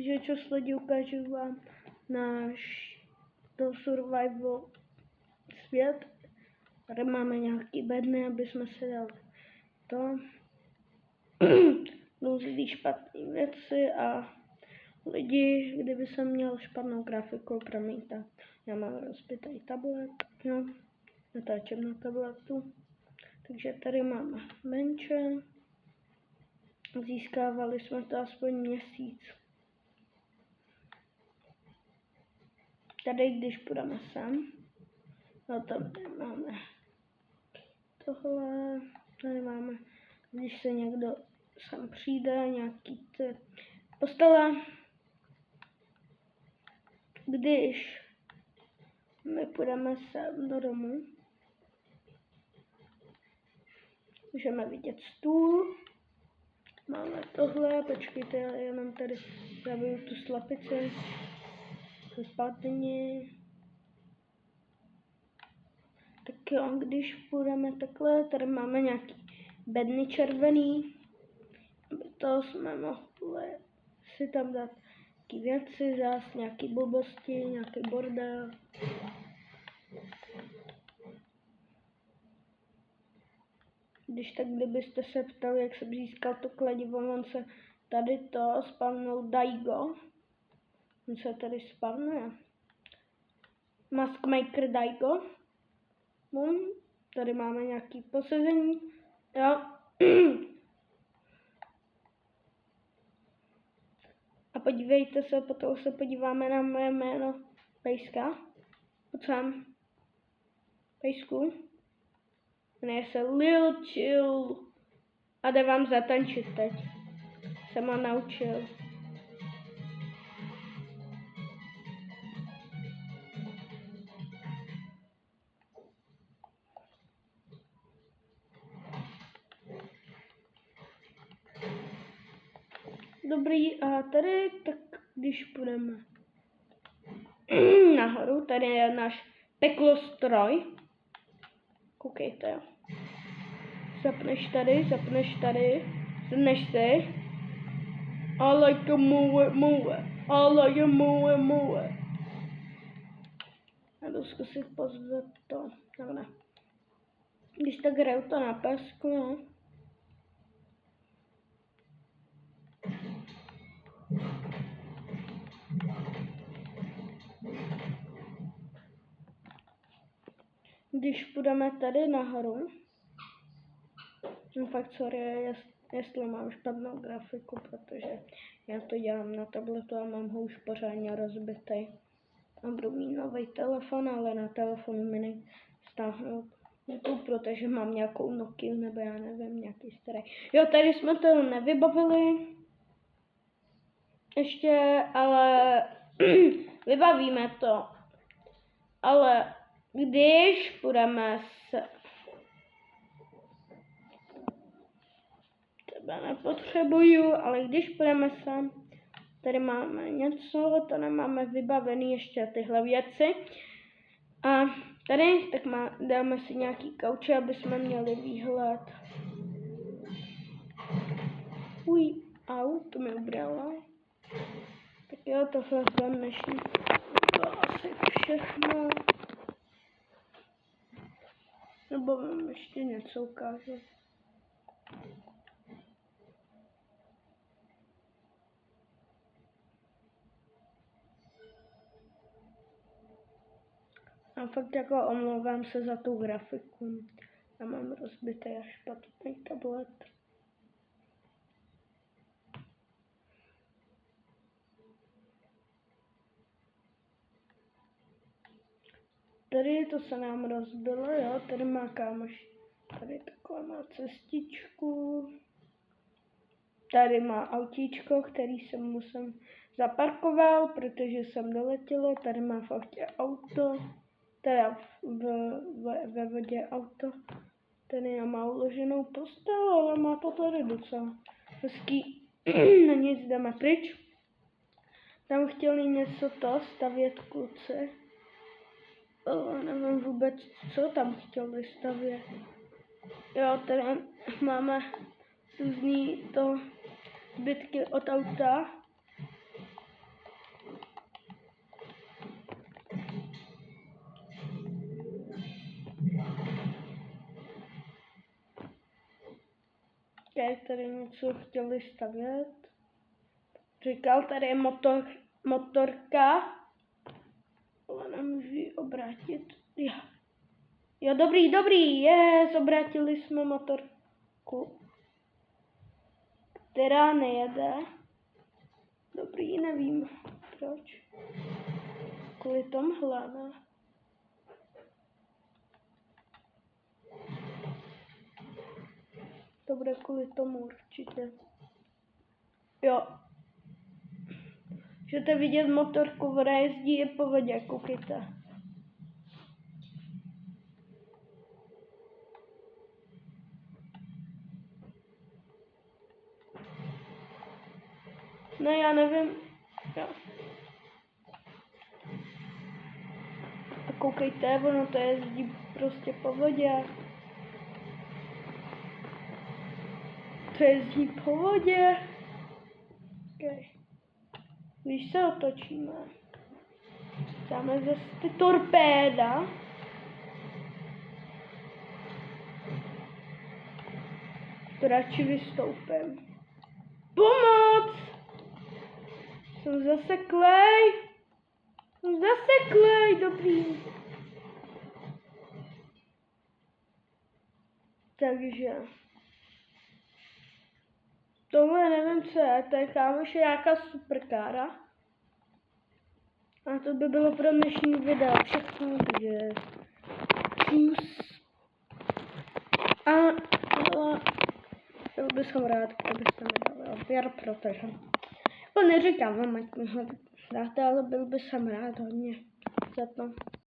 Takže čas lidi, ukážu vám náš to survival svět. Tady máme nějaký bedny, aby jsme si dali to různý špatné věci a lidi, kdyby jsem měl špatnou grafiku, promiňte, já mám rozbitý tablet, jo, natáčím na tabletu, takže tady máme benče, získávali jsme to aspoň měsíc. Tady, když půjdeme sem, no tam máme tohle, tady máme, když se někdo sem přijde, nějaký ty postele. Když my půjdeme sem do domu, můžeme vidět stůl, máme tohle, počkejte, já jenom tady zabiju tu slepici, to zpátky. Tak jo, když půjdeme takhle, tady máme nějaký bedny červený, aby to jsme mohli si tam dát nějaký věci, zás nějaký blbosti, nějaký bordel. Když tak, kdybyste se ptali, jak jsem získal to kladivo, on se tady to spavnul Daigo. On se tady spavnuje. Maskmaker Daigo. Tady máme nějaký posazení. Jo. A podívejte se, potom se podíváme na moje jméno Pejska. Pojď sem. Pejsku. Jmenuje se Lil Chill. A jde vám zatančit teď. Jsem ho naučil. Dobrý, a tady, tak když půjdeme nahoru, tady je náš peklostroj. Koukejte, jo. Zapneš tady, zapneš si. I like to move it. I like to move it. Já jdu zkusit pozvat to, no ne. Když tak hraju to na pesku, jo. Když půjdeme tady nahoru, no fakt sorry, jestli mám špatnou grafiku, protože já to dělám na tabletu a mám ho už pořádně rozbitý. A budu mít nový telefon, ale na telefonu mi nestáhnout YouTube, protože mám nějakou Nokia nebo já nevím, nějaký starý. Jo, tady jsme to nevybavili ještě, ale vybavíme to. Ale když půjdeme se... Tebe nepotřebuju, ale když půjdeme sem, tady máme něco, to nemáme vybavený ještě tyhle věci. A tady tak dáme si nějaký kauče, aby jsme měli výhled. Uj, au, to mi ubralo. Tak jo, tohle za dnešní. To asi všechno. Nebo vám ještě něco ukážu. A fakt jako omlouvám se za tu grafiku. Já mám rozbitý a špatný tablet. Tady to se nám rozbilo, jo, tady má kámoš. Tady takhle má cestičku. Tady má autíčko, který jsem musím zaparkoval, protože jsem doletělo. Tady má v autě auto. Teda ve vodě auto. Tady má uloženou postel, ale má to tady docela hezký. Na nic jdeme pryč. Tam chtěli něco to stavět kluci. Nevím vůbec, co tam chtěli stavět. Jo, tady máme různý to zbytky od auta. jak tady něco chtěli stavět. Říkal, tady je motorka. Ale nemůžu ji obrátit. Jo, dobrý, obrátili jsme motorku, která nejede. Dobrý, nevím proč. Kvůli tomhle, ne? To bude kvůli tomu určitě. Jo. Můžete vidět motorku, voda jezdí je po vodě, koukejte. No já nevím. Jo. A koukejte, ono to jezdí prostě po vodě. To jezdí po vodě. Okay. Když se otočíme, dáme zase ty torpéda. To radši vystoupím. Pomoc! Jsem zaseklej! Dobrý. Takže tohle nevím co je, to je kámoš nějaká superkára. A to by bylo pro dnešní video všechno, takže byl bych rád, kdybyste mi dali odběr, protože neříkám vám, ať mi ho dáte, ale byl bych rád hodně za to.